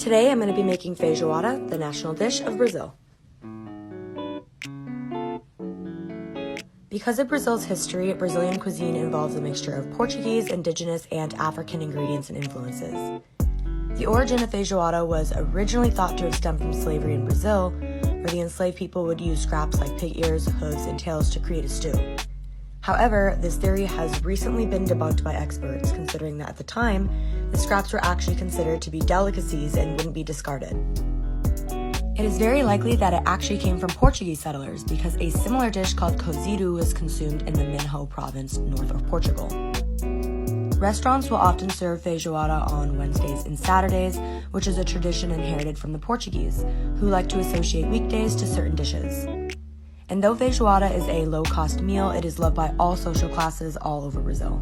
Today I'm going to be making feijoada, the national dish of Brazil. Because of Brazil's history, Brazilian cuisine involves a mixture of Portuguese, indigenous, and African ingredients and influences. The origin of feijoada was originally thought to have stemmed from slavery in Brazil, where the enslaved people would use scraps like pig ears, hooves, and tails to create a stew. However, this theory has recently been debunked by experts, considering that at the time, the scraps were actually considered to be delicacies and wouldn't be discarded. It is very likely that it actually came from Portuguese settlers, because a similar dish called cozido was consumed in the Minho province north of Portugal. Restaurants will often serve feijoada on Wednesdays and Saturdays, which is a tradition inherited from the Portuguese, who like to associate weekdays to certain dishes. And though feijoada is a low-cost meal, it is loved by all social classes all over Brazil.